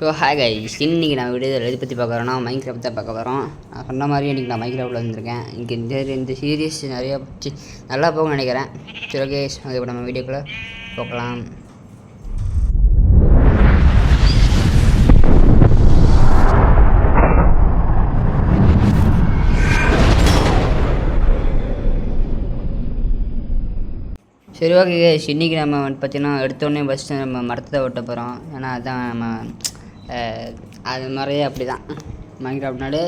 So hi guys, இன்றைக்கி நான் வீடியோவில் எதை பற்றி பார்க்க வரோன்னா மைன்கிராஃப்ட் தான் பார்க்க வரோம். நான் சொன்ன மாதிரி இன்றைக்கி நான் மைன்கிராஃப்ட்டில் வந்திருக்கேன். இங்கே இந்த சீரீஸ் நிறையா நல்லா போகும்னு நினைக்கிறேன். சரி ஓகே, அது இப்போ நம்ம வீடியோக்குள்ளே போகலாம். சரி ஓகே கைஸ், இன்றைக்கி நம்ம பார்த்தீங்கன்னா எடுத்தோடனே ஃபஸ்ட்டு நம்ம மரத்தை ஓட்ட போகிறோம். ஏன்னா அதுதான் நம்ம அது மாதிரியே அப்படி தான் மைன்கிராஃப்ட்னாலே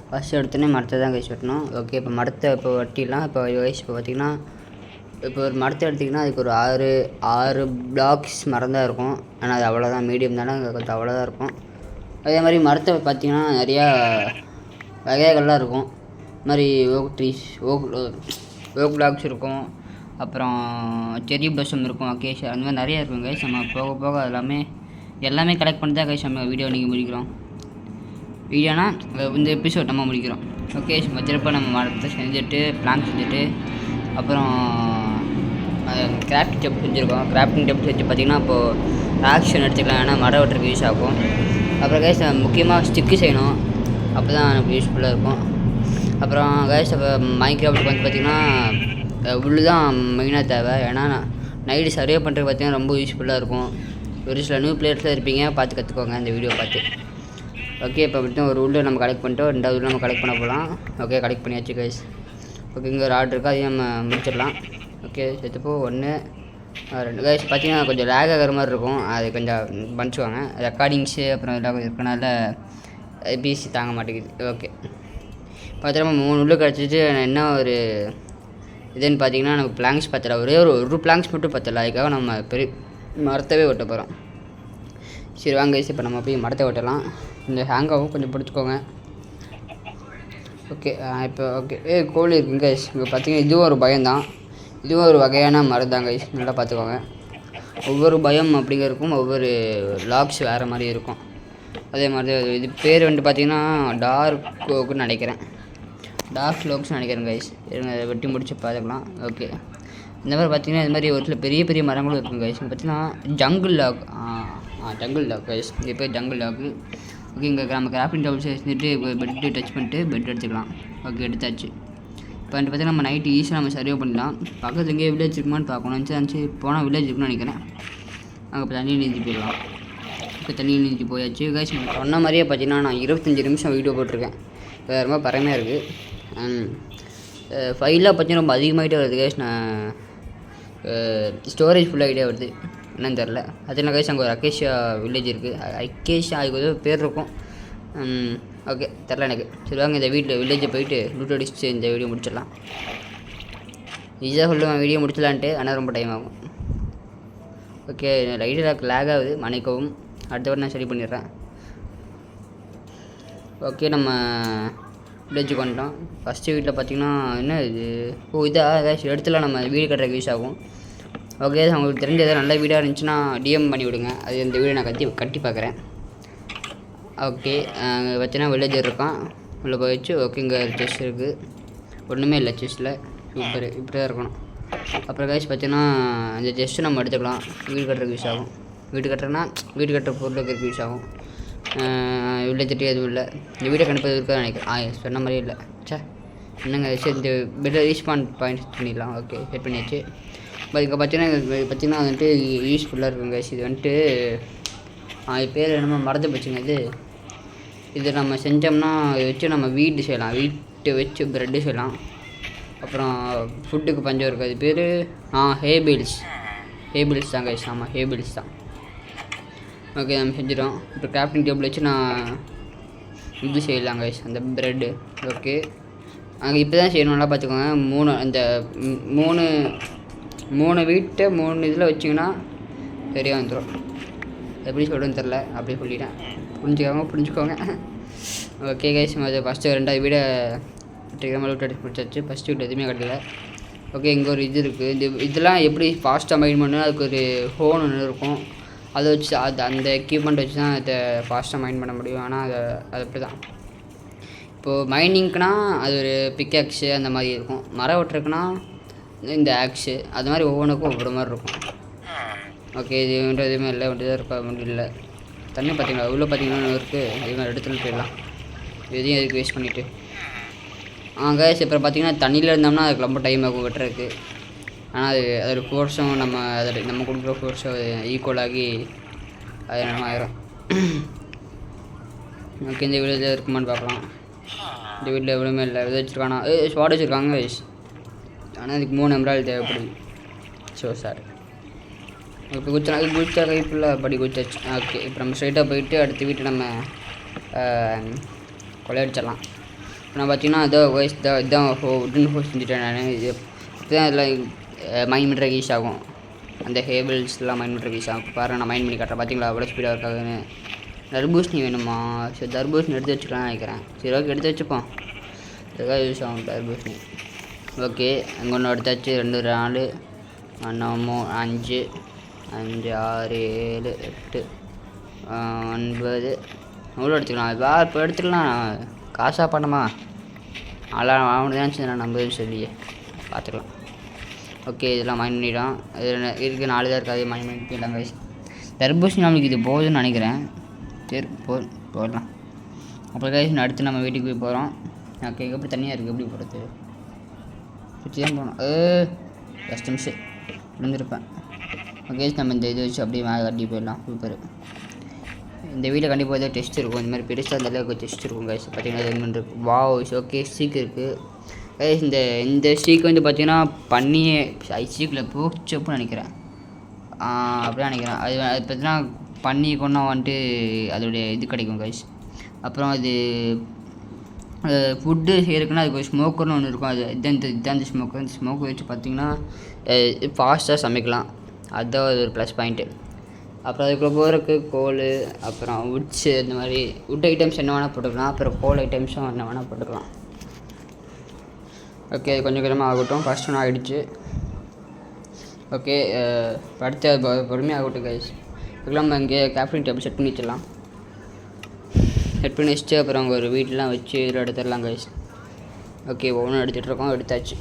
ஃபஸ்ட்டு எடுத்தோடனே மரத்தை தான் கைஸ் வெட்டணும். ஓகே, இப்போ மரத்தை இப்போ வெட்டிடலாம். இப்போ கைஸ் இப்போ பார்த்திங்கன்னா இப்போ ஒரு மரத்தை எடுத்திங்கன்னா அதுக்கு ஒரு ஆறு பிளாக்ஸ் மரம் தான் இருக்கும். ஆனால் அது அவ்வளோதான், மீடியம் தானே, கொஞ்சம் அவ்வளோதான் இருக்கும். அதே மாதிரி மரத்தை பார்த்திங்கன்னா நிறையா வகைகள்லாம் இருக்கும். இது மாதிரி ஓக் ட்ரீஸ், ஓக் பிளாக்ஸ் இருக்கும், அப்புறம் செரி பிளஸம் இருக்கும், அக்கேஷா, அந்த மாதிரி நிறையா இருக்கும் கைஸ். நம்ம போக போக எல்லாமே கலெக்ட் பண்ணி தான் கைஸ் நம்ம வீடியோ நீங்கள் முடிக்கிறோம். வீடியோனா இந்த எபிசோட் நம்ம முடிக்கிறோம். ஓகே, திருப்ப நம்ம மரத்தை செஞ்சுட்டு பிளான் செஞ்சுட்டு அப்புறம் கிராஃப்டிங் டேபிள் செஞ்சுருக்கோம். கிராஃப்டிங் டேபிள் செஞ்சு பார்த்திங்கன்னா இப்போது ஆக்ஷன் எடுத்துக்கலாம், ஏன்னா மரம் வெட்டுறதுக்கு யூஸ் ஆகும். அப்புறம் கைஸ் முக்கியமாக ஸ்டிக்கு செய்யணும், அப்போ தான் நமக்கு யூஸ்ஃபுல்லாக இருக்கும். அப்புறம் கைஸ் இப்போ மைன்கிராஃப்ட்டுக்கு வந்து பார்த்திங்கன்னா உள்ளு தான் மெயினாக தேவை. ஏன்னா நைட்டு சர்வே பண்ணுறது பார்த்திங்கன்னா ரொம்ப யூஸ்ஃபுல்லாக இருக்கும். ஒரு சில நியூ பிளேயர்ஸில் இருப்பீங்க, பார்த்து கற்றுக்கோங்க இந்த வீடியோ பார்த்து. ஓகே, இப்போ மட்டும் ஒரு உள்ளு நம்ம கலெக்ட் பண்ணிட்டோம், ரெண்டாவது உள்ள நம்ம கலெக்ட் பண்ண போகலாம். ஓகே, கலெக்ட் பண்ணியாச்சு கைஸ். ஓகே, இங்கே ஒரு ஆர்டர் இருக்குது, அதையும் நம்ம முடிச்சிடலாம். ஓகே, சேர்த்துப்போ 1 2 கைஸ். பார்த்திங்கன்னா கொஞ்சம் லேக் ஆகிற மாதிரி இருக்கும், அது கொஞ்சம் பண்ணிச்சுவாங்க. ரெக்கார்டிங்ஸு அப்புறம் எல்லாம் இருக்கனால பிசி தாங்க மாட்டேங்குது. ஓகே, பார்த்திங்கன்னா 3 உள்ளு கிடச்சிட்டு என்ன ஒரு இதுன்னு பார்த்தீங்கன்னா நமக்கு பிளாங்க்ஸ் பத்தலை, ஒரே ஒரு பிளாங்க்ஸ் மட்டும் பத்தலை. அதுக்காக நம்ம பெரிய மரத்தவே வெட்ட போகிறோம். சரி வாங்க இப்போ நம்ம போய் மரத்தை வெட்டலாம். இந்த ஹேங்காவும் கொஞ்சம் பிடிச்சிக்கோங்க. ஓகே, இப்போ ஓகே கோழி இருக்குங்க கைஸ். இப்போ பார்த்தீங்கன்னா இதுவும் ஒரு பயம்தான், இதுவும் ஒரு வகையான மரம் தான் கைஸ், நல்லா பார்த்துக்கோங்க. ஒவ்வொரு பயம் அப்படிங்கிறதுக்கும் ஒவ்வொரு லாக்ஸ் வேறு மாதிரி இருக்கும். அதே மாதிரி இது பேர் வந்து பார்த்திங்கன்னா டார்க் ஓக்குன்னு நினைக்கிறேன், டார்க் லோக்ஸ்னு நினைக்கிறேன் கைஸ். வெட்டி முடிச்சு பார்த்துக்கலாம். ஓகே, இந்த மாதிரி பார்த்திங்கன்னா இது மாதிரி ஒரு சில பெரிய பெரிய மரங்களும் இருக்கும் கைஸ். பார்த்திங்கன்னா jungle log, jungle log guys, இது பேர் ஜங்கிள் லாக்கு. ஓகே, இங்கே நம்ம கிராஃப்டிங் டேபிள்ஸ் எடுத்துகிட்டு பெட்டு டச் பண்ணிட்டு பெட் எடுத்துக்கலாம். ஓகே, எடுத்தாச்சு. இப்போ வந்து பார்த்திங்கன்னா நம்ம நைட்டு ஈஸியாக நம்ம சர்வே பண்ணிடலாம். பக்கத்தில் எங்கேயே வில்லேஜ் இருக்குமான்னு பார்க்கணும். இருந்துச்சு போனால் வில்லேஜ் இருக்குன்னு நினைக்கிறேன். அங்கே இப்போ தண்ணி நீந்தி போயிடலாம். இப்போ தண்ணி நீந்தி போயாச்சு கைஸ். சொன்ன மாதிரியே பார்த்திங்கன்னா நான் 25 நிமிஷம் வீடியோ போட்டிருக்கேன். ரொம்ப பறமையாக இருக்குது. ஃபைலாக பார்த்திங்கன்னா ரொம்ப அதிகமாகிட்டே வருது கைஸ். நான் ஸ்டோரேஜ் ஃபுல்லாகிட்டே வருது, என்னன்னு தெரில. அதில் கைஸ் அங்கே ஒரு அக்கேஷியா வில்லேஜ் இருக்குது. அக்கேஷியா அதுக்கு ஏதோ பேர் இருக்கும். ஓகே, தெரில எனக்கு. சரி வாங்க இந்த வில்லேஜை போயிட்டு லூட் அடிச்சு இந்த வீடியோ முடிச்சிடலாம். ஈஸியாக சொல்லுவேன் வீடியோ முடிச்சலான்ட்டு, ஆனால் ரொம்ப டைம் ஆகும். ஓகே, லைட்டாக லேக் ஆகுது, மன்னிக்கவும். அடுத்த வாரம் நான் சரி பண்ணிடுறேன். ஓகே, நம்ம வில்லேஜுக்கு வந்துட்டோம். ஃபஸ்ட்டு வீட்டில் பார்த்திங்கன்னா என்ன இது, இதாக இடத்துல நம்ம வீடு கட்டுறதுக்கு யூஸ் ஆகும். ஓகே, உங்களுக்கு தெரிஞ்ச எதாவது நல்ல வீடாக இருந்துச்சுன்னா டிஎம் பண்ணி விடுங்க, அது இந்த வீடியோ நான் கட்டி பார்க்குறேன். ஓகே, பார்த்தீங்கன்னா வில்லேஜர் இருக்கான், உள்ளே போயிடுச்சு. ஓகே, இங்கே செஸ் இருக்குது, ஒன்றுமே இல்லை செஸ்ஸில். சூப்பர், இப்படி தான் இருக்கணும். அப்புறம் கைஸ் பார்த்திங்கன்னா இந்த செஸ்ட்டு நம்ம எடுத்துக்கலாம், வீடு கட்டுறதுக்கு யூஸ் ஆகும். வீடு கட்டுற பொருளுக்கு யூஸ் ஆகும். வில்லேஜ்ட்டு எதுவும் இல்லை, இந்த வீடியோ கண்டிப்பாக இருக்காது நினைக்கிறேன். சொன்ன மாதிரியே இல்லை. என்னங்க சரி, இந்த பெட்டை ரீஸ்பான் பாயிண்ட் செட் பண்ணிடலாம். ஓகே, செட் பண்ணியாச்சு. இப்போ பார்த்திங்கன்னா வந்துட்டு யூஸ்ஃபுல்லாக இருக்குங்க. இது வந்துட்டு பேர் என்னமோ மறந்து போச்சுங்க. இது நம்ம செஞ்சோம்னா இதை வச்சு நம்ம வீட்டு செய்யலாம், வீட்டை வச்சு ப்ரெட்டு செய்யலாம். அப்புறம் ஃபுட்டுக்கு பஞ்சம் இருக்காது. பேர் ஹேபிள்ஸ் தான் கைஸ். ஆமாம், ஹேபிள்ஸ் தான். ஓகே, நம்ம செஞ்சிடும். இப்போ கிராஃப்டிங் டேபிள் வச்சு நான் இது செய்யலாம் கைஸ், அந்த ப்ரெட்டு. ஓகே, அங்கே இப்போ தான் செய்யணும், நல்லா பார்த்துக்கோங்க. 3 வீட்டை 3 இதில் வச்சிங்கன்னா சரியாக வந்துடும். எப்படி சொல்கிறேன்னு தெரில, அப்படியே சொல்லிட்டேன். புரிஞ்சுக்கோங்க. ஓகே கைஸ், அது ஃபஸ்ட்டு 2வது வீடை வெற்றிகரமாக லூட் அடிச்சு முடிச்சாச்சு. ஃபஸ்ட்டு வீடு எதுவுமே கிடைக்கல. ஓகே, இங்கே ஒரு இது இருக்குது. இதெல்லாம் எப்படி ஃபாஸ்ட்டாக மைண்ட் பண்ணணும், அதுக்கு ஒரு ஹோன் ஒன்று இருக்கும். அதை வச்சு அந்த எக்யூப்மெண்ட் வச்சு தான் அதை ஃபாஸ்ட்டாக மைண்ட் பண்ண முடியும். ஆனால் அது அப்படி தான். இப்போது மைனிங்க்குனா அது ஒரு பிக்ஆக்ஸு அந்த மாதிரி இருக்கும். மரம் வெட்டுறதுக்குன்னா இந்த ஆக்ஸு, அது மாதிரி ஒவ்வொன்றுக்கும் ஒவ்வொரு மாதிரி இருக்கும். ஓகே, இது எதுவுமே இல்லை, தான் இருக்க முடியல. தண்ணி பார்த்தீங்களா உள்ளே பார்த்தீங்கன்னா இருக்குது, இது மாதிரி எடுத்துகிட்டு போயிடலாம், எதையும் எதுக்கு வேஸ்ட் பண்ணிவிட்டு. கைஸ் இப்போ பார்த்தீங்கன்னா தண்ணியில் இருந்தோம்னா அதுக்கு ரொம்ப டைம் ஆகும் வெட்டுறதுக்கு. ஆனால் அதோட ஃபோர்ஸும் நம்ம கொடுக்குற ஃபோர்ஸும் ஈக்குவலாகி அது நம்ம ஆயிரும். ஓகே, இந்த வீடியோ இருக்குமான்னு பார்க்கலாம். இந்த வீட்டில் எவ்வளோமே இல்லை, எது வச்சுருக்கானா ஸ்வாட் வச்சுருக்காங்க கைஸ். ஆனால் இதுக்கு 3 எம்ராய்டு தேவைப்படுது. ஸோ சார் இப்போ குச்சா கைப்புள்ள படி குச்சாச்சு. ஓகே, இப்போ நம்ம ஸ்ட்ரைட்டாக போயிட்டு அடுத்த வீட்டை நம்ம கொள்ளையடிச்சிடலாம். இப்போ நான் பார்த்தீங்கன்னா இதான் உடன் ஹோஸ் செஞ்சுட்டேன் நான். இது தான் இதில் மைண்ட் பண்ணுறதுக்கு யூஸ் ஆகும். அந்த ஹேபிள்ஸ்லாம் மைண்ட் பண்ணுறதுக்கு யூஸ் ஆகும். பாருங்கள், நான் மைண்ட் பண்ணி காட்டுறேன். பார்த்தீங்களா அவ்வளோ ஸ்பீடாக இருக்காதுன்னு. தர்பூசணி வேணுமா? சரி, தர்பூசணி எடுத்து வச்சுக்கலாம்னு நினைக்கிறேன். சரி, ஓகே, எடுத்து வச்சுப்போம். இதுக்காக யூஸ் ஆகும் தர்பூசணி. ஓகே, அங்கே ஒன்று எடுத்தாச்சு. 2 4 1 3 5 5 6 7 8 9 எவ்வளோ எடுத்துக்கலாம்? இப்போ எடுத்துக்கலாம். காசாக பண்ணமா அதெல்லாம் வாங்கினு தான் சரி, நான் நம்பதுன்னு சொல்லியே பார்த்துக்கலாம். ஓகே, இதெல்லாம் மைண்ட் பண்ணிவிடும். இது இருக்குது 4 தான் இருக்காது, மைண்ட் பண்ணிக்கலாம் கைஸ். தர்பூசணி நம்மளுக்கு இது போகுதுன்னு நினைக்கிறேன். சரி, போடலாம். அப்புறம் கைஸ் அடுத்து நம்ம வீட்டுக்கு போய் போகிறோம். ஓகே, எப்படி தனியாக இருக்குது, எப்படி போகிறது? சுற்றி தான் போகணும். ஜஸ்ட் நிமிஷம் விழுந்திருப்பேன். ஓகே, நம்ம இந்த இது வச்சு அப்படியே மேலே கட்டி போயிடலாம். சூப்பர். இந்த வீட்டில் கண்டிப்பாக ஏதாவது டெஸ்ட் இருக்கும். இந்த மாதிரி பெருசாக இந்த அளவுக்கு டெஸ்ட் இருக்கும் கைஸ். பார்த்தீங்கன்னா இது இருக்குது. வாவ், ஓகே, ஸ்டீக் இருக்குது கைஸ். இந்த ஸ்டீக் வந்து பார்த்தீங்கன்னா பண்ணியே ஸ்டீக்கில் போச்சப்புன்னு நினைக்கிறேன். அப்படியே நினைக்கிறேன். அது பார்த்தீங்கன்னா பண்ணி கொண்டா வந்துட்டு அதோடைய இது கிடைக்கும் கைஸ். அப்புறம் அது ஃபுட்டு செய்கிறதுக்குன்னா அதுக்கு ஒரு ஸ்மோக்கர்னு ஒன்று இருக்கும். அது இதான் இந்த ஸ்மோக்கர். இந்த ஸ்மோக்கர் வச்சு பார்த்திங்கன்னா ஃபாஸ்ட்டாக சமைக்கலாம். அதுதான் ஒரு ப்ளஸ் பாயிண்ட்டு. அப்புறம் அதுக்குள்ளே போகிறதுக்கு கோல், அப்புறம் உட்ஸு, இந்த மாதிரி உட் ஐட்டம்ஸ் என்ன வேணால் போட்டுக்கலாம். அப்புறம் கோல் ஐட்டம்ஸும் என்ன வேணால் போட்டுக்கலாம். ஓகே, கொஞ்சம் கொஞ்சமாக ஆகட்டும். ஃபஸ்ட் ஒன்று ஆகிடுச்சு. ஓகே, அடுத்து பொறுமையாக ஆகட்டும் கைஸ். இதுக்கெல்லாம் நம்ம இங்கே கேப்டன் டேபிள் செட் பண்ணி வச்சிடலாம். செட் பண்ணி வச்சுட்டு அப்புறம் அங்கே ஒரு வீட்டெலாம் வச்சு இதில் எடுத்துடலாம் கைஸ். ஓகே, ஒவ்வொன்றும் எடுத்துகிட்ருக்கோம். எடுத்தாச்சு.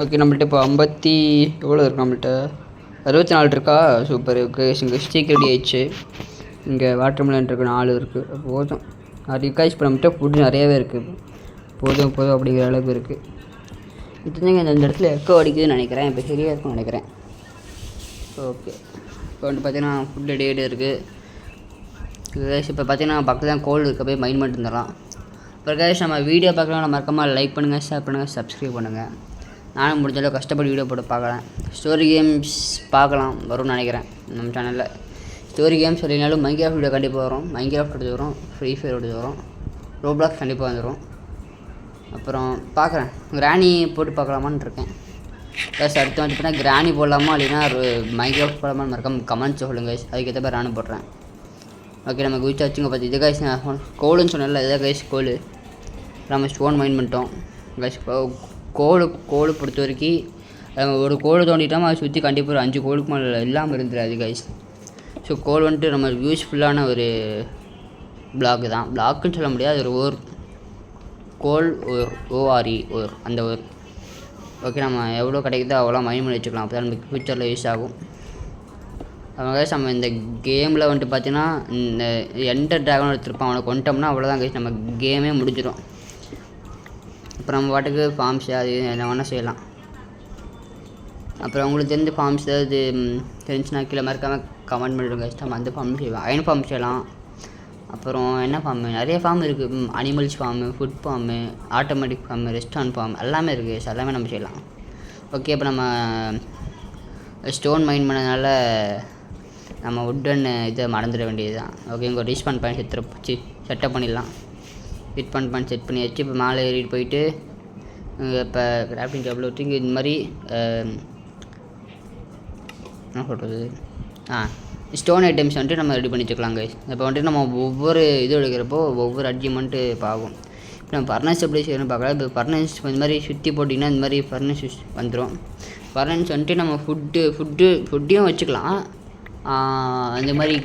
ஓகே, நம்மள்ட்ட இப்போ 50 எவ்வளோ இருக்குது? நம்மள்ட்ட 64 இருக்கா? சூப்பர். ஓகே, இங்கே ஸ்டீக் ரெடி ஆயிடுச்சு. இங்கே வாட்டர் மெலன் இருக்குது, 4 இருக்குது. போதும். நிறைய கைஸ் இப்போ நம்மள்ட்ட ஃபுட்டு நிறையாவே இருக்குது. போதும் அப்படிங்கிற அளவுக்கு இருக்குது. இதுங்க இந்த இடத்துல எக்கோ அடிக்குதுன்னு நினைக்கிறேன். இப்போ சரியாக இருக்கும்னு நினைக்கிறேன். ஓகே, இப்போ வந்து பார்த்தீங்கன்னா ஃபுட் ரெடி ஆகிட்டு இருக்குது. இப்போ பார்த்தீங்கன்னா பக்கத்தில் தான் கோல்டு இருக்க போய் மைண்ட் பண்ணிட்டு இருந்துடலாம். இப்போ கைஸ் நம்ம வீடியோ பார்க்கலாம், நம்ம மறக்காமல் லைக் பண்ணுங்கள், ஷேர் பண்ணுங்கள், சப்ஸ்கிரைப் பண்ணுங்கள். நானும் முடிஞ்சளவு கஷ்டப்பட்டு வீடியோ போட்டு பார்க்கலாம். ஸ்டோரி கேம்ஸ் பார்க்கலாம் வரும்னு நினைக்கிறேன் நம்ம சேனலில். ஸ்டோரி கேம்ஸ் இல்லைனாலும் மைன்கிராஃப்ட் வீடியோ கண்டிப்பாக வரும். மைன்கிராஃப்ட் எடுத்து வரும், ஃப்ரீ ஃபயர் எடுத்து வரும், ரோப்ளாக்ஸ் கண்டிப்பாக வந்துடும். அப்புறம் பார்க்குறேன் கிராணி போட்டு பார்க்கலாமான்னு இருக்கேன். ப்ளஸ் அடுத்து வந்து பார்த்தீங்கன்னா கிராணி போடலாமா இல்லைன்னா மைன்கிராஃப்ட் போடலாமான்னு மறக்காம கமெண்ட்ஸ் சொல்லுங்கள். அதுக்கேற்ற மாதிரி நானும் போடுறேன். ஓகே, நம்ம குயிச்சா வச்சுங்க பார்த்து இது கைஸ். கோலுன்னு சொன்னல, இதான் கைஸ் கோல். நம்ம ஸ்டோன் மைண்ட் பண்ணிட்டோம் கைஸ். கோல் பொறுத்த வரைக்கும் ஒரு கோல் தோண்டிட்டோம், அதை சுற்றி கண்டிப்பாக ஒரு 5 கோலுக்கு மேலே இல்லாமல் இருந்துடாது கைஸ். ஸோ கோல் வந்துட்டு நம்ம யூஸ்ஃபுல்லான ஒரு பிளாக்கு தான். பிளாக்குன்னு சொல்ல முடியாது, ஒரு ஓர் கோல் ORE அந்த ஒரு. ஓகே, நம்ம எவ்வளோ கிடைக்குதோ அவ்வளோ மைண்ட் பண்ணி வச்சுக்கலாம். அப்போ தான் நமக்கு ஃப்யூச்சரில் யூஸ் ஆகும். அவங்க கைஸ் நம்ம இந்த கேமில் வந்துட்டு பார்த்தீங்கன்னா இந்த என்டர் ட்ராகன் எடுத்துருப்பான், அவனை கொண்டோம்னா அவ்வளோதான் கைஸ், நம்ம கேமே முடிஞ்சிடும். அப்புறம் நம்ம பாட்டுக்கு ஃபார்ம்ஸ் அது என்ன வேணால் செய்யலாம். அப்புறம் உங்களுக்கு தெரிஞ்ச ஃபார்ம்ஸ் ஏதாவது தெரிஞ்சுன்னா கீழே மறக்காமல் கமெண்ட் பண்ணிவிடுங்க கைஸ். நம்ம அந்த ஃபார்ம் செய்வோம். அயன் ஃபார்ம் செய்யலாம். அப்புறம் என்ன ஃபார்மு, நிறைய ஃபார்ம் இருக்குது. Animals farm, food farm, automatic farm, restaurant farm எல்லாமே இருக்குது. எல்லாமே நம்ம செய்யலாம். ஓகே, இப்போ நம்ம ஸ்டோன் மைண்ட் பண்ணதுனால நம்ம உட்டன் இதை மறந்துட வேண்டியது தான். ஓகே, இங்கே ரீஸ்பான் பாயிண்ட் செட்டப் பண்ணிடலாம். ரீஸ்பான் பாயிண்ட் செட் பண்ணி வச்சு இப்போ மேலே ஏறிட்டு போயிட்டு இப்போ கிராஃப்டிங் டேபிள் வச்சு இங்கே இந்த மாதிரி என்ன சொல்கிறது ஸ்டோன் ஐட்டம்ஸ் வந்துட்டு நம்ம ரெடி பண்ணி வச்சுக்கலாம் கைஸ். இப்போ வந்துட்டு நம்ம ஒவ்வொரு இது எடுக்கிறப்போ ஒவ்வொரு அட்ஜிமெண்ட்டு ஆகும். இப்போ நம்ம ஃபர்னஸ் எப்படி செய்யணும்னு பார்க்கலாம். இப்போ ஃபர்னஸ் இந்த மாதிரி சுற்றி போட்டிங்கன்னா இந்த மாதிரி ஃபர்னஸ் வந்துடும். ஃபர்னஸ் வந்துட்டு நம்ம ஃபுட்டையும் வச்சுக்கலாம். அந்த மாதிரி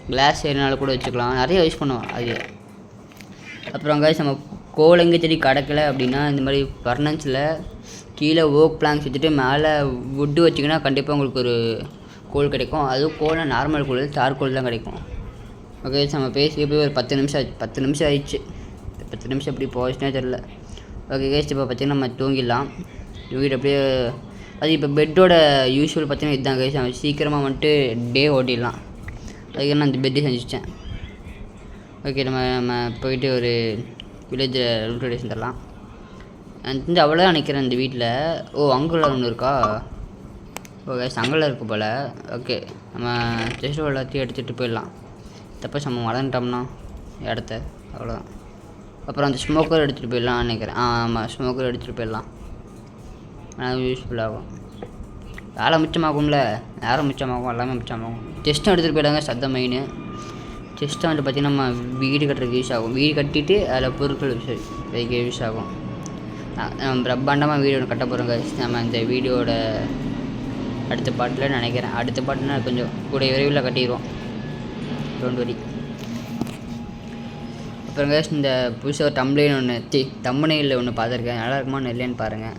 கிளாஸ் ஏறினால கூட வச்சுக்கலாம். நிறைய யூஸ் பண்ணுவோம் அது. அப்புறம் கைஸ் நம்ம கோலங்க செடி கிடக்கலை அப்படின்னா இந்த மாதிரி ஃபர்னஸில் கீழே ஓக் பிளாங்க்ஸ் வச்சுட்டு மேலே வுட்டு வச்சிங்கன்னா கண்டிப்பாக உங்களுக்கு ஒரு கோல் கிடைக்கும். அதுவும் கோல்னா நார்மல் கோல், சார்கோல் தான் கிடைக்கும். ஓகே, நம்ம பேசி போய் ஒரு 10 நிமிஷம் ஆயிடுச்சு. 10 நிமிஷம் எப்படி போச்சுன்னே தெரில. ஓகே கேஸ், இப்போ பார்த்திங்கன்னா நம்ம தூங்கிடலாம். தூங்கிட்டு அப்படியே அது இப்போ பெட்டோட யூஸ்வல் பார்த்திங்கன்னா இதுதான் கேஸ். நம்ம சீக்கிரமாக வந்துட்டு டே ஓட்டிடலாம். அதுக்கு நான் அந்த பெட்டு செஞ்சுட்டேன். ஓகே, நம்ம போயிட்டு ஒரு வில்லேஜில் ரூட்டேஷன் தரலாம். எனக்கு தெரிஞ்சு அவ்வளோதான் நினைக்கிறேன் இந்த வீட்டில். அங்குள்ள ஒன்று இருக்கா? ஓகே, அங்கெல்லாம் இருக்குது போல். ஓகே, நம்ம ஜஸ்ட் எல்லாத்தையும் எடுத்துகிட்டு போயிடலாம். தப்போ நம்ம மறந்துட்டோம்னா இடத்த, அவ்வளோதான். அப்புறம் அந்த ஸ்மோக்கர் எடுத்துகிட்டு போயிடலாம்னு நினைக்கிறேன். ஆமாம், ஸ்மோக்கர் எடுத்துகிட்டு போயிடலாம். ஆனால் யூஸ்ஃபுல்லாகும், வேலை மிச்சமாகும்ல. நேரம் மிச்சமாகும், எல்லாமே மிச்சமாகும். செஸ்ட்டும் எடுத்துகிட்டு போயிடாங்க. சத்தம் மெயின் செஸ்ட்டை வந்துட்டு பார்த்திங்கன்னா நம்ம வீடு கட்டுறதுக்கு யூஸ் ஆகும். வீடு கட்டிட்டு அதில் பொருட்கள் வைக்க யூஸ் ஆகும். நம்ம பிரம்மாண்டமாக வீடு ஒன்று கட்ட போகிறோங்க. நம்ம இந்த வீடியோட அடுத்த பாட்டில் நினைக்கிறேன். அடுத்த பாட்டுனா கொஞ்சம் கூட விரைவில் கட்டிடுவோம். Don't worry. அப்புறம் கேஸ், இந்த புதுசாக டம்ப்ளைன் ஒன்று தம்பனையில் ஒன்று பார்த்துருக்கேன். நல்லா இருக்குமா இல்லைன்னு பாருங்கள்.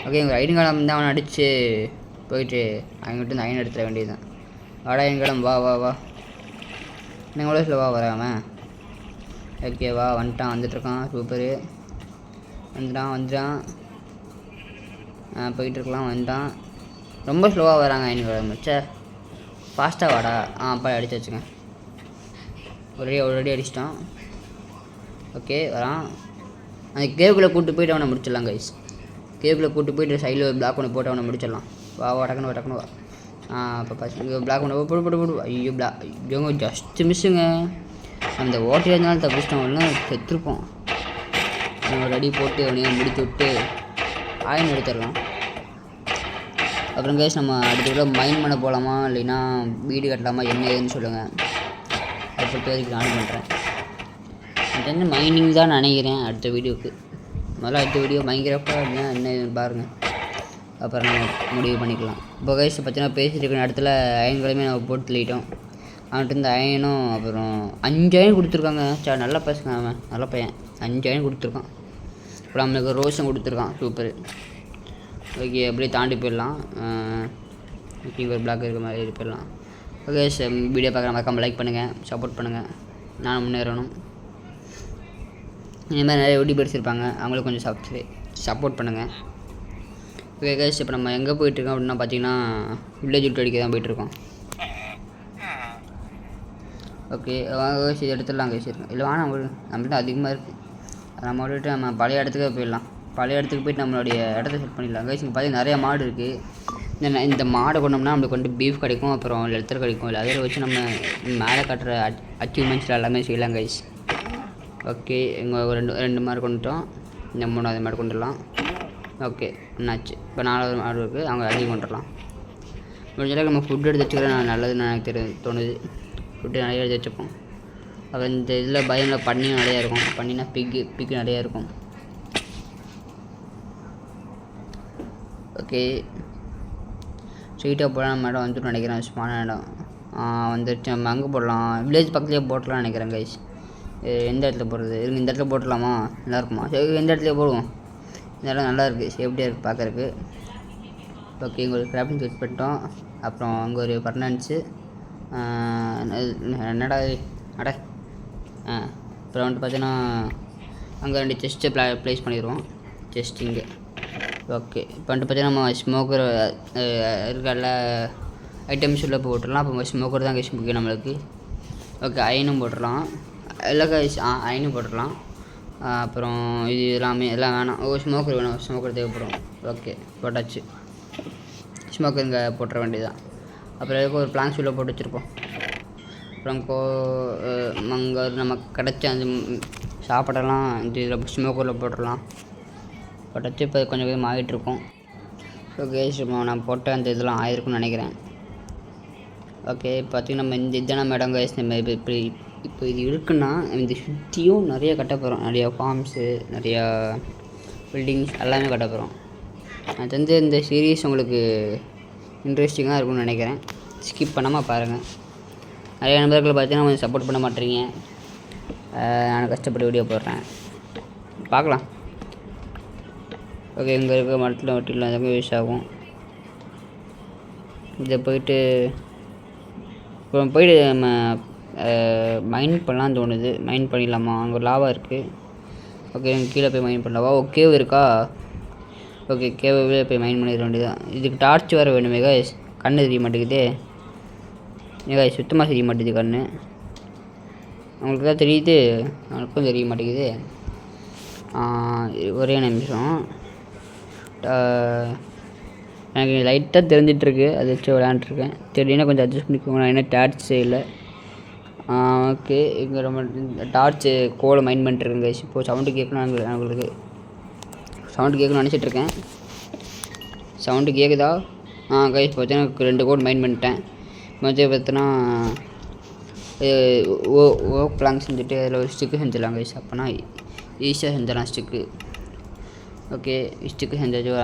ஓகே, எங்கள் ஐடி காலம் தான் அவனை அடித்து போயிட்டு அவங்ககிட்ட இந்த அயன் எடுத்துட வேண்டியது தான். வாடா எங்கடம், வா வா வா. இன்னும் எவ்வளோ ஸ்லோவாக வராமல். ஓகே, வா, வந்துட்டுருக்கான். சூப்பரு, வந்துட்டான். போயிட்டுருக்கலாம். வந்துட்டான். ரொம்ப ஸ்லோவாக வராங்க அயன் காலம். சே, ஃபாஸ்ட்டாக வாடா. அப்பா அடித்து வச்சுங்க. ஒரே அடிச்சிட்டான். ஓகே, வரான். அந்த கேவுக்குள்ளே கூப்பிட்டு போய்ட்டு அவனை முடிச்சிடலாம் கைஸ். கேவுக்குள்ளே கூப்பிட்டு போய்ட்டு சைடில் ஒரு பிளாக் ஒன்று போட்டு அவனை முடிச்சிடலாம். வா டக்குன்னு வா. இப்போ இங்கே பிளாக் ஒன்று போடு. ஐயோ, ஐயோங்க, ஜஸ்ட்டு மிஸ்ஸுங்க. அந்த ஓட்டையாக இருந்தாலும் தப்பிச்சிட்டோம், இல்லைன்னா செத்துருப்போம். ஒரு அடி போட்டு அவனையும் முடித்து விட்டு ஆயின் எடுத்துடலாம். அப்புறம் கைஸ், நம்ம அடுத்த மைண்ட் பண்ண போகலாமா இல்லைன்னா வீடு கட்டலாமா, என்ன ஏதுன்னு சொல்லுங்கள். அதை பொறுத்த வரைக்கும் நான் பண்ணுறேன். எனக்கு வந்து மைனிங் தான் நினைக்கிறேன் அடுத்த வீடியோவுக்கு. முதல்ல அடுத்த வீடியோ பயங்கரப்பா என்ன பாருங்கள், அப்புறம் நம்ம முடிவு பண்ணிக்கலாம். இப்போ கைஸ் பார்த்தீங்கன்னா பேசிட்டு இருக்கிற இடத்துல அயன்களுமே நம்ம போட்டு தள்ளிட்டோம். அவன்கிட்ட இந்த அயனும் அப்புறம் 5 அயன் கொடுத்துருக்காங்க. சார் நல்ல பசங்க, அவன் நல்ல பையன். 5 அயன் கொடுத்துருக்கான். அப்புறம் நம்மளுக்கு ரோஸும் கொடுத்துருக்கான். சூப்பர். ஓகே, அப்படியே தாண்டி போயிடலாம். ஓகே, ஒரு பிளாக் இருக்கிற மாதிரி போயிடலாம். ஓகே, வீடியோ பார்க்குற மறக்காமல் லைக் பண்ணுங்கள், சப்போர்ட் பண்ணுங்கள். நானும் முன்னேறணும். இந்த மாதிரி நிறைய யூடியூபர்ஸ் இருப்பாங்க, அவங்களுக்கு கொஞ்சம் சப்போர்ட் பண்ணுங்கள். ஓகே கைஸ், இப்போ நம்ம எங்கே போயிட்டுருக்கோம் அப்படின்னா பார்த்தீங்கன்னா வில்லேஜ் விட்டு அடிக்க தான் போயிட்டுருக்கோம். ஓகே, இது எடுத்துடலாம் கைஸ். இல்லை வேணாம், நம்மள்ட்ட அதிகமாக இருக்குது. நம்ம விட்டுட்டு நம்ம பழைய இடத்துக்கே போயிடலாம். பழைய இடத்துக்கு போய்ட்டு நம்மளுடைய இடத்த செட் பண்ணிடலாம் கைஸ். இங்கே பார்த்தீங்கன்னா நிறைய மாடு இருக்குது. இந்த மாடை கொண்டோம்னா நம்மளுக்கு வந்து பீஃப் கிடைக்கும், அப்புறம் லெத்தர் கிடைக்கும். இல்லை அதில் வச்சு நம்ம மேலே கட்டுற அச்சீவ்மெண்ட்ஸில் எல்லாமே செய்யலாம் கைஸ். ஓகே, இங்கே ரெண்டு மாடு கொண்டுட்டோம். இந்த 3வது மாடு கொண்டுடலாம். ஓகே, என்னாச்சு? இப்போ 4வது மாடு இருக்குது, அவங்க அதிகம் கொண்டுடலாம். முடிஞ்சளவுக்கு நம்ம ஃபுட் எடுத்து வச்சுக்கிறேன் நல்லதுன்னு எனக்கு தோணுது. ஃபுட்டு நிறைய எடுத்து வச்சுப்போம். அப்புறம் இந்த இதில் பயமில் பண்ணியும் நிறையா இருக்கும். பண்ணினா பிக்கு நிறையா இருக்கும். ஓகே, ஸ்ட்ரீட்டாக போகலாம். நம்ம இடம் வந்துட்டு நினைக்கிறேன், ஸ்மான இடம் வந்துட்டு. நம்ம அங்கே போடலாம், வில்லேஜ் பக்கத்துலேயே போட்டலாம்னு நினைக்கிறேன் கைஸ். எந்த இடத்துல போடுறது? இருங்க, இந்த இடத்துல போட்டலாமா? நல்லா இருக்குமா? சரி, எந்த இடத்துல போடுவோம். இந்த இடம் நல்லா இருக்குது, சேஃப்டியாக இருக்குது பார்க்குறக்கு. ஓகே, இங்கே ஒரு கிராஃப்டிங் செட் பண்ணிட்டோம். அப்புறம் அங்கே ஒரு பர்னான்ஸு என்னடா அட அப்புறம் வந்துட்டு பார்த்தீங்கன்னா அங்கே 2 செஸ்ட்டு ப்ளேஸ் பண்ணிடுவோம். செஸ்ட் இங்கே. ஓகே, இப்போ வந்துட்டு பார்த்தீங்கன்னா நம்ம ஸ்மோக்கர் இருக்கிற ஐட்டம்ஸ் உள்ள போட்டுடலாம். அப்போ ஸ்மோக்கர் தான் கைஸ் முக்கியம் நம்மளுக்கு. ஓகே, அயனும் போட்டுடலாம். எல்லாம் கைஸ் அயனும் போட்டுடலாம். அப்புறம் இது எல்லாம் வேணாம். ஸ்மோக்கர் வேணும், ஸ்மோக்கர் தேவைப்படும். ஓகே, போட்டாச்சு. ஸ்மோக்கர் இங்கே போட்டுற வேண்டியதுதான். அப்புறம் எதுக்கு ஒரு பிளாங்க்ஸ் உள்ள போட்டு வச்சுருப்போம். அப்புறம் அங்கே நமக்கு கிடச்ச அந்த சாப்பாடெல்லாம் இந்த இதில் ஸ்மோக்கரில் போட்டுடலாம். போட்டாச்சு. இப்போ கொஞ்சம் கொஞ்சம் ஆகிட்டுருக்கோம். ஓகே, நான் போட்ட அந்த இதெல்லாம் ஆயிருக்குன்னு நினைக்கிறேன். ஓகே, பார்த்திங்கன்னா நம்ம இந்த இதுதான் இடம் கைஸ். நம்ம இப்போ இது இருக்குன்னா இந்த சுற்றியும் நிறைய கட்ட போகிறோம். நிறையா ஃபார்ம்ஸு, நிறையா பில்டிங்ஸ் எல்லாமே கட்ட போகிறோம். அது வந்து இந்த சீரீஸ் உங்களுக்கு இன்ட்ரெஸ்டிங்காக இருக்கும்னு நினைக்கிறேன். ஸ்கிப் பண்ணாமல் பாருங்கள். நிறைய நண்பர்கள் பார்த்தீங்கன்னா கொஞ்சம் சப்போர்ட் பண்ண மாட்டேறீங்க. நான் கஷ்டப்பட்டு வீடியோ போடுறேன், பார்க்கலாம். ஓகே, இங்கே இருக்க மரத்தில் வட்டிலாம் எதுவும் யூஸ் ஆகும். இதை போயிட்டு இப்போ போய்ட்டு நம்ம மைன் பண்ணலான்னு தோணுது. மைன் பண்ணிடலாமா? அங்கே ஒரு லாவா இருக்குது. ஓகே கீழே போய் மைன் பண்ணலாவா? கேவ் இருக்கா? ஓகே கேவே போய் மைன் பண்ணிட வேண்டியதான். இதுக்கு டார்ச் வேறு வேணுமே கைஸ். கண்ணு தெரிய மாட்டேங்குதே. கைஸ் சுத்தமாக தெரிய மாட்டேங்குது கண்ணு. அவங்களுக்கு தான் தெரியுது, அவனுக்கும் தெரிய மாட்டேங்குது. ஒரே நிமிஷம். எனக்கு லைட்டாக தெரிஞ்சிட்ருக்கு, அதை வச்சு விளையாண்டுருக்கேன். தெரியலனா கொஞ்சம் அட்ஜஸ்ட் பண்ணிக்கோங்க. நான் என்ன டார்ச்சே இல்லை. ஓகே இங்கே ரொம்ப டார்ச்சு கோலை மைண்ட் பண்ணிட்டுருக்கேன் கைஸ். இப்போது சவுண்டு கேட்கணும். உங்களுக்கு சவுண்டு கேட்கணும்னு நினச்சிட்ருக்கேன். சவுண்டு கேட்குதா? கைஸ் பார்த்தீங்கன்னா 2 கோட் மைண்ட் பண்ணிட்டேன். மற்ற பார்த்தோன்னா ஓ பிளாங்க் செஞ்சுட்டு அதில் ஒரு ஸ்டிக்கு செஞ்சிடலாம் கைஸ். அப்போனா ஈஸியாக செஞ்சிடலாம் ஸ்டிக்கு. ஓகே ஸ்டிக்கு செஞ்சாச்சு. ஒரு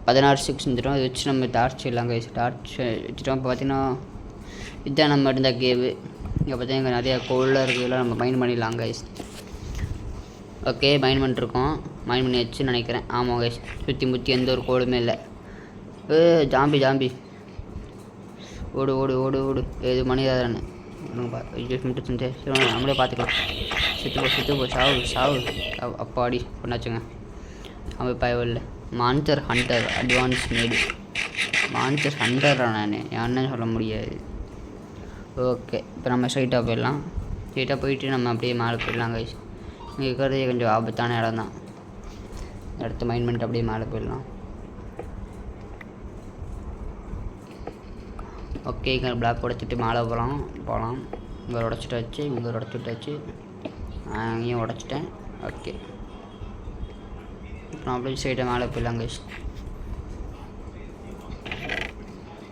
16 ஸ்டிக் செஞ்சிட்டோம். அதை வச்சு நம்ம டார்ச் இடலாம் கைஸ். டார்ச் வச்சுட்டோம். இப்போ பார்த்தீங்கன்னா இதுதான் நம்ம இருந்த கேவு. இங்கே பார்த்தீங்கன்னா இங்கே நிறையா கோல்லாம் இருக்குதுலாம் நம்ம மைண்ட் பண்ணிடலாம் கைஸ். ஓகே மைண்ட் பண்ணிட்டுருக்கோம். மைண்ட் பண்ணி வச்சுன்னு நினைக்கிறேன். ஆமாம் கைஸ் சுற்றி முற்றி எந்த ஒரு கோளுமே இல்லை. ஜாம்பி ஓடு ஓடு ஓடு ஓடு. எது மணிதானே மட்டும் நம்மளே பார்த்துக்கலாம். சுற்று போ சாவு. அப்பாடி பொண்ணாச்சுங்க. அவன் பயவில்லை. மான்ஸ்டர் ஹண்டர் அட்வான்ஸ் மேடு. மான்ஸ்டர் ஹண்டர் நான் யாருன்னு சொல்ல முடியாது. ஓகே இப்போ நம்ம ஸ்ட்ரைட்டாக போயிடலாம். ஸ்ட்ரைட்டாக போயிட்டு நம்ம அப்படியே மேலே போயிடலாம் கைஸ். இங்கே இருக்கிறதே கொஞ்சம் ஆபத்தான இடம் தான். இடத்த மைண்ட் பண்ணிட்டு அப்படியே மேலே போயிடலாம். ஓகே இங்கே பிளாக் உடச்சிட்டு மேலே போகலாம். இங்கே உடச்சிட்டாச்சு, இங்கே உடச்சிட்டாச்சு, அங்கேயும் உடச்சிட்டேன். ஓகே அப்புறம் அப்படியே சைடாக மேலே போயிடலாம் கைஸ்.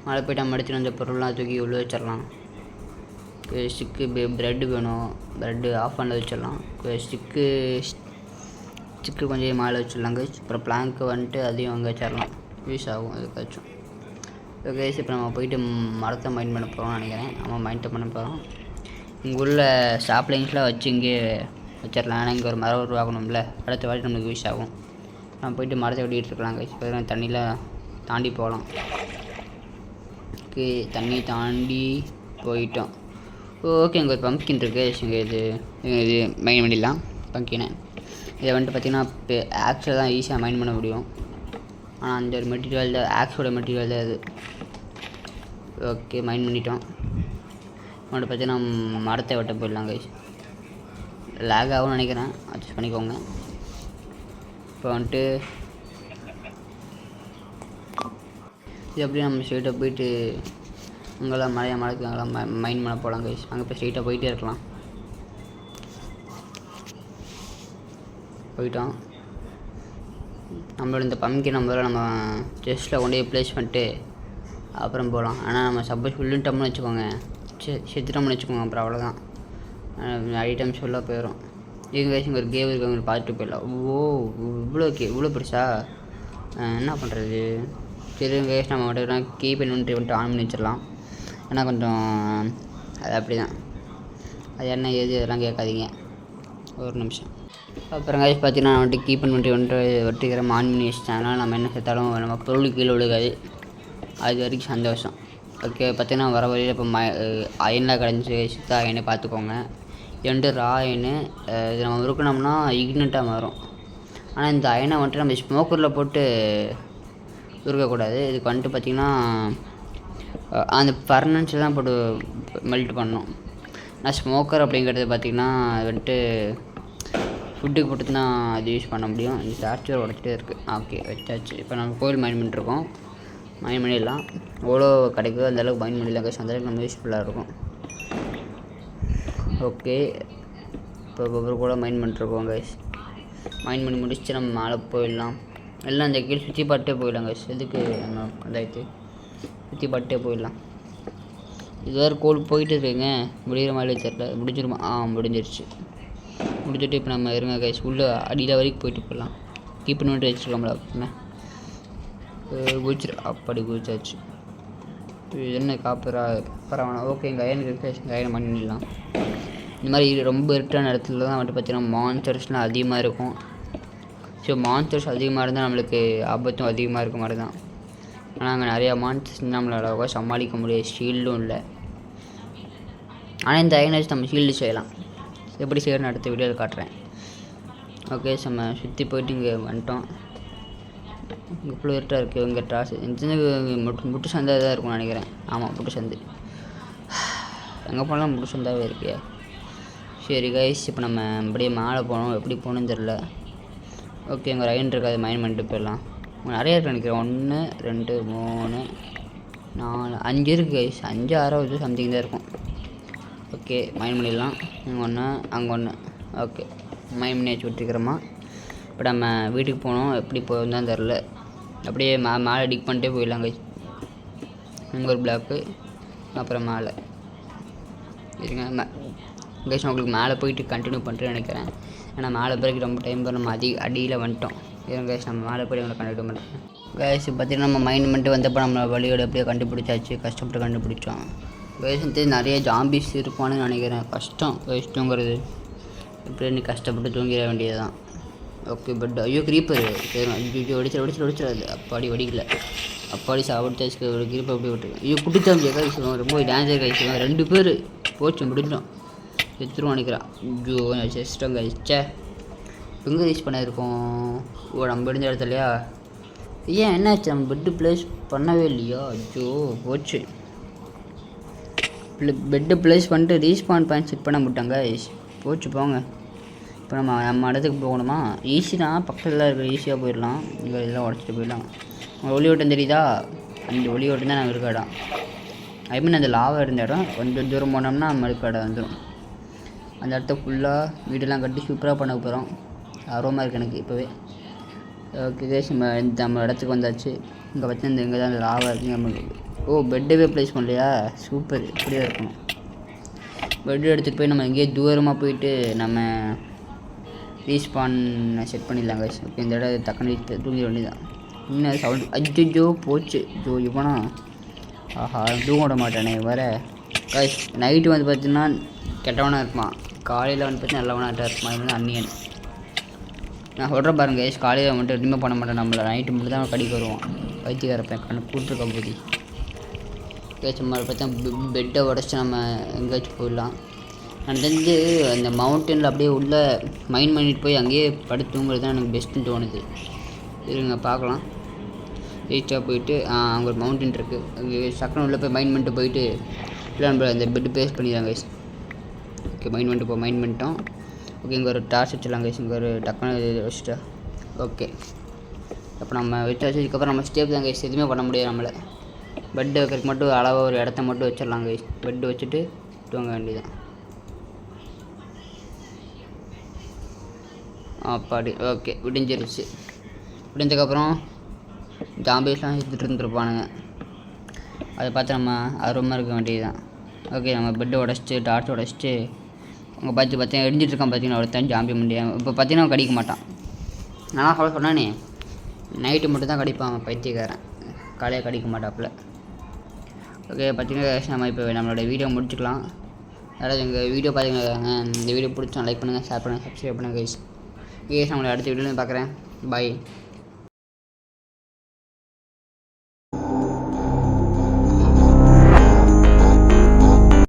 மேலே போய்ட்டு நம்ம எடுத்துகிட்டு அந்த பொருள்லாம் தூக்கி உள்ளே வச்சிடலாம். ஸ்டிக்கு ப்ரெட்டு வேணும். ப்ரெட்டு ஆஃப் பண்ணி வச்சிடலாம். ஸ்டிக்கு கொஞ்சம் மேலே வச்சிடலாம் கைஸ். அப்புறம் பிளாங்க்கு வந்துட்டு அதையும் அங்கே வச்சிடலாம். யூஸ் ஆகும் அதுக்காச்சும். கைஸ் இப்போ நம்ம போயிட்டு மரத்தை மைண்ட் பண்ண போகிறோம்னு நினைக்கிறேன். நம்ம மைண்ட் பண்ண போகிறோம். இங்கே உள்ள சாப்ளைன்ஸ்லாம் வச்சு இங்கே வச்சிடலாம். ஏன்னா இங்கே ஒரு மரம் உருவாகணும்ல, அடுத்த வாட்டி நம்மளுக்கு யூஸ் ஆகும். நம்ம போயிட்டு மரத்தை வெட்டிகிட்டு இருக்கலாம் கைஸ். இப்போ தண்ணியில் தாண்டி போகலாம். ஓகே தண்ணி தாண்டி போயிட்டோம். ஓகே இங்கே ஒரு பம்ப்கின் இருக்குது. இங்கே இது மைண்ட் பண்ணிடலாம் பம்ப்கினை. இதை வந்துட்டு பார்த்திங்கன்னா இப்போ ஆக்ஸில் தான் ஈஸியாக மைண்ட் பண்ண முடியும். ஆனால் அந்த ஒரு மெட்டீரியல் தான் ஆக்ஸோட மெட்டீரியல் தான் அது. ஓகே மைண்ட் பண்ணிட்டோம். வந்துட்டு பார்த்தீங்கன்னா மரத்தை வெட்ட போயிடலாம் கைஸ். லேக் ஆகும்னு நினைக்கிறேன், அட்ஜஸ்ட் பண்ணிக்கோங்க. இப்போ வந்துட்டு இது அப்படியே நம்ம ஸ்ட்ரெயிட்டாக போயிட்டு அங்கெல்லாம் மரத்துக்கு அங்கெல்லாம் மைண்ட் பண்ண போகலாம் கைஸ். அங்கே போய் ஸ்ட்ரெயிட்டாக போயிட்டே இருக்கலாம். போயிட்டோம். நம்மளோட இந்த பம்ப்கின் நம்ம செஸ்ட்டில் கொண்டு போய் ப்ளேஸ் பண்ணிட்டு அப்புறம் போகலாம். ஆனால் நம்ம சப்போஸ் விழுந்துட்டோம்னு வச்சுக்கோங்க, செத்துட்டோம்னு வச்சுக்கோங்க, அப்புறம் அவ்வளோதான். ஐட்டம்ஸ் ஃபுல்லாக போயிடும். இங்கே ஒரு கேவ் இருக்கவங்க பார்த்துட்டு போயிடலாம். இவ்வளோ பெருசா என்ன பண்ணுறது? சரி வேஸ்ட் நம்ம மட்டும் கீப் வந்துட்டு ஆன் பண்ணி வச்சிடலாம். ஏன்னா கொஞ்சம் அது அப்படி தான். அது என்ன ஏது இதெல்லாம் கேட்காதீங்க. ஒரு நிமிஷம். அப்புறம் கைஸ் பார்த்தீங்கன்னா நான் வந்துட்டு கீப் வந்துட்டு வெட்டிக்கிறேன் ஆன் பண்ணி வச்சிட்டேன். அதனால் நம்ம என்ன சேர்த்தாலும் நம்ம பொருள் கீழே விழுகாது. அது வரைக்கும் சந்தோஷம். ஓகே பார்த்தீங்கன்னா வர வழியில் இப்போ அயனில் கிடஞ்சி சித்த அயனை பார்த்துக்கோங்க. இது வந்துட்டு ரா அயனு. இது நம்ம உருக்கணும்னா இக்னட்டாக மாறும். ஆனால் இந்த அயனை வந்துட்டு நம்ம ஸ்மோக்கரில் போட்டு உருக்கக்கூடாது. இதுக்கு வந்துட்டு பார்த்திங்கன்னா அந்த ஃபர்னன்ஸில் தான் போட்டு மெல்ட் பண்ணணும். ஆனால் ஸ்மோக்கர் அப்படிங்கிறது பார்த்திங்கன்னா அது வந்துட்டு ஃபுட்டுக்கு போட்டு தான் அது யூஸ் பண்ண முடியும். இந்த சார்ஜர் உடச்சிட்டே இருக்குது. ஓகே வச்சாச்சு. இப்போ நம்ம கோயில் மைண்ட் பண்ணிட்டுருக்கோம். மைண்ட் பண்ணிடலாம். எவ்வளோ கிடைக்குதோ அந்தளவுக்கு மைண்ட் பண்ணிடலாம் கைஸ். அந்தளவுக்கு நம்ம யூஸ்ஃபுல்லாக இருக்கும். ஓகே இப்போ ஒவ்வொரு கூட மைண்ட் பண்ணிட்டுருக்கோம் கைஸ். மைண்ட் பண்ணி முடிச்சுட்டு நம்ம மேலே போயிடலாம். எல்லாம் அந்த கீழே சுற்றி பாட்டே போயிடலாம் கைஸ். எதுக்கு நம்ம அதாயிடுச்சு, சுற்றி பாட்டே போயிடலாம். இது வேறு கோல் போயிட்டு இருக்குங்க. முடிகிற மாதிரி தெரியல. முடிஞ்சிருமா? முடிஞ்சிருச்சு. முடிச்சுட்டு இப்போ நம்ம இருங்க கைஸ் உள்ளே அடியில் வரைக்கும் போயிட்டு போயிடலாம். கீப் பண்ணிட்டு வச்சுருக்கோம்ல அப்படின்னா குதிச்சு அப்படி குதிச்சாச்சு. என்ன பரவாயில்ல. ஓகே இங்கே அயன் பண்ணிடலாம். இந்த மாதிரி ரொம்ப இருட்டான இடத்துல தான் வந்துட்டு பார்த்தீங்கன்னா மான்ஸ்டர்ஸ்லாம் அதிகமாக இருக்கும். ஸோ மான்ஸ்டர்ஸ் அதிகமாக இருந்தால் நம்மளுக்கு ஆபத்தும் அதிகமாக இருக்க மாதிரி தான். ஆனால் அங்கே நிறையா மான்ஸ்டர்ஸ் நம்மளால் சமாளிக்க முடியாது. ஷீல்டும் இல்லை. ஆனால் இந்த அயனை வச்சு நம்ம ஷீல்டு செய்யலாம். எப்படி செய்யணும்னு அடுத்த வீடியோவில் காட்டுறேன். ஓகே, நம்ம சுற்றி போயிட்டு இங்கே வந்துட்டோம். இங்கே ஃபுல்லாக இருக்குது. இங்கே ட்ராஸ் முட்டு சந்தாக தான் இருக்கும்னு நினைக்கிறேன். ஆமாம், முட்டு சந்து. எங்கே போனாலும் முட்டு சந்தாவே இருக்கு. சரி கைஸ், இப்போ நம்ம அப்படியே மேலே போனோம். எப்படி போகணுன்னு தெரில. ஓகே, இங்கே ரைன் இருக்காது, மைன் பண்ணிட்டு போயிடலாம். நிறைய இருக்குது நினைக்கிறேன். 1 2 3 4 5 இருக்குது கைஸ். 5 6 சம்திங் தான் இருக்கும். ஓகே, மைன் பண்ணிடலாம். இங்கே 1 அங்கே 1. ஓகே, மைன் பண்ணி வச்சு விட்டுருக்கிறோமா. இப்போ நம்ம வீட்டுக்கு போனோம். எப்படி போயிருந்தான்னு தெரில. அப்படியே மேலே டிக் பண்ணிட்டே போயிடலாம் கைஸ். இங்கே ஒரு பிளாக்கு, அப்புறம் மேலே இருங்க. கைஸ், உங்களுக்கு மேலே போயிட்டு கண்டினியூ பண்ணுறேன்னு நினைக்கிறேன். ஏன்னா மேலே போய்க்கு ரொம்ப டைம் போய் நம்ம அடியில் வந்துட்டோம். இருங்க கைஸ், நம்ம மேலே போய் உங்களை கண்டினியூ பண்ணுறேன். கைஸ், பார்த்திங்கன்னா நம்ம மைண்ட் பண்ணிட்டு வந்தப்போ நம்ம வழியோட எப்படியோ கண்டுபிடிச்சாச்சு. கஷ்டப்பட்டு கண்டுபிடிச்சோம். கைஸ், நிறைய ஜாம்பிஸ் இருப்பான்னு நினைக்கிறேன். கஷ்டம் கைஸ் தூங்குறது. எப்படி நீ கஷ்டப்பட்டு தூங்கிட வேண்டியது தான். ஓகே, பட் ஐயோ க்ரீப்பர். ஐயோ ஒடிச்சிடாது. அப்பாடி வடிக்கல. அப்பாடி சாப்பிட்டு ஒரு கிரிப்பை அப்படி விட்டுருக்கேன். ஐயோ குட்டிச்சாமியா கைஸ், ரொம்ப டேஞ்சர் கைஸ். 2 பேர் போச்சு, முடிஞ்சோம். எடுத்துருவோம் நினைக்கிறான். ஐயோ சிஸ்டம் கைச்சே. எங்கே யூஸ் பண்ணியிருக்கோம்? ஓ, நம்ம முடிஞ்ச இடத்துலையா? ஏன் என்னாச்சு? நம்ம பெட்டு ப்ளேஸ் பண்ணவே இல்லையா? ஐயோ போச்சு. பெட்டு ப்ளேஸ் பண்ணிட்டு ரீஸ்பான் பாயிண்ட் செட் பண்ண மாட்டாங்க கைஸ். போச்சு போங்க. இப்போ நம்ம இடத்துக்கு போகணுமா? ஈஸி தான், பக்கத்தில் இருக்கிற ஈஸியாக போயிடலாம். இங்கே இதெல்லாம் உடச்சிட்டு போயிடலாம். ஒளி ஓட்டம் தெரியுதா? அந்த ஒளி ஓட்டம் தான் நம்ம இருக்க இடம். ஐ மீன் அந்த லாவாக இருந்த இடம். கொஞ்சம் தூரம் போனோம்னா நம்ம இருக்க இடம் வந்துடும். அந்த இடத்த ஃபுல்லாக வீடெல்லாம் கட்டி சூப்பராக பண்ண போகிறோம். ஆர்வமாக இருக்குது எனக்கு இப்போவே. ஓகே கைஸ், நம்ம இடத்துக்கு வந்தாச்சு. இங்கே வச்சு இங்கே தான் அந்த லாவாக இருக்குது. நமக்கு பெட்டவே ப்ளேஸ் பண்ணலையா? சூப்பர், இப்படியே இருக்கணும். பெட்டு எடுத்துகிட்டு போய் நம்ம எங்கேயே தூரமாக போயிட்டு நம்ம ரீஸ்பான் செட் பண்ணிடலாம் கைஸ். ஓகே, இந்த இடம் டக்குன்னு தூங்கிட வேண்டியதான். இன்னும் சவுண்ட். அஜ்ஜோ போச்சு. ஜோ இவனா? ஆஹா, தூங்க விட மாட்டானே வர. கைஸ், நைட்டு வந்து பார்த்தீங்கன்னா கெட்டவனாக இருப்பான். காலையில் வந்து பார்த்தீங்கன்னா நல்லவனாக இருப்பான். இது வந்து அன்னியன். நான் சொல்கிறேன் பாருங்க கைஸ், காலையில் மட்டும் எதுவுமே பண்ண மாட்டேன். நம்மளை நைட்டு மட்டும் தான் கடிக்க வருவான். பைத்தியக்காரப்பேன் கண்ணு கூப்பிட்ருக்க போதி. கைஸ், நம்ம பார்த்தா பெட்டை உடச்சி நம்ம எங்கேயாச்சும் போயிடலாம். நான் தெரிஞ்சு அந்த மவுண்டனில் அப்படியே உள்ள மைண்ட் பண்ணிட்டு போய் அங்கேயே படுத்து தூங்குறது தான் எனக்கு பெஸ்ட்டுன்னு தோணுது. இருங்க பார்க்கலாம். ரீச்சாக போயிட்டு அங்கே ஒரு மவுண்டன் இருக்குது. அங்கே சக்கரம் உள்ளே போய் மைண்ட் பண்ணிட்டு போயிட்டு இல்லை நம்ம அந்த பெட்டு பேஸ் பண்ணிடுறாங்க கைஸ். ஓகே, மைண்ட் பண்ணிட்டோம். ஓகே, இங்கே ஒரு டார்ச் வச்சிடலாம் கைஸ். இங்கே ஒரு டக்குன்னு வச்சுட்டா. ஓகே, அப்போ நம்ம வச்சதுக்கப்புறம் நம்ம ஸ்டேப் தான் கைஸ். எதுவுமே பண்ண முடியாது நம்மளை. பெட்டு வைக்கிறதுக்கு மட்டும் அளவாக ஒரு இடத்த மட்டும் வச்சிடலாம் கைஸ். பெட்டு வச்சுட்டு தூங்க வேண்டியதான். அப்பாடி. ஓகே, விடிஞ்சிருச்சு. விடிஞ்சதுக்கப்புறம் ஜாம்பிஸ்லாம் சுற்றிட்டு இருந்துருப்பானுங்க. அதை பார்த்து நம்ம ஆர்வமாக இருக்க வேண்டியது தான். ஓகே, நம்ம பெட்டை உடச்சிட்டு டார்ச் உடச்சிட்டு அங்கே பார்த்தீங்கன்னா எரிஞ்சிட்ருக்கான். பார்த்தீங்கன்னா ஒருத்தன் ஜாம்பி முடியாது. இப்போ பார்த்தீங்கன்னா கடிக்க மாட்டான். நான் சொன்னானே நைட்டு மட்டும் தான் கடிப்பான் பைத்தியக்காரன். காலையாக கடிக்க மாட்டாப்புல. ஓகே, பார்த்தீங்கன்னா நம்ம இப்போ நம்மளோட வீடியோ முடிச்சுக்கலாம். யாராவது எங்கள் வீடியோ பார்த்தீங்கன்னா இந்த வீடியோ பிடிச்சோம் லைக் பண்ணுங்கள், ஷேர் பண்ணுங்கள், சப்ஸ்கிரைப் பண்ணுங்கள் கைஸ். நம்மளோட அடுத்த வீடியோவில் பார்க்குறேன். பாய்.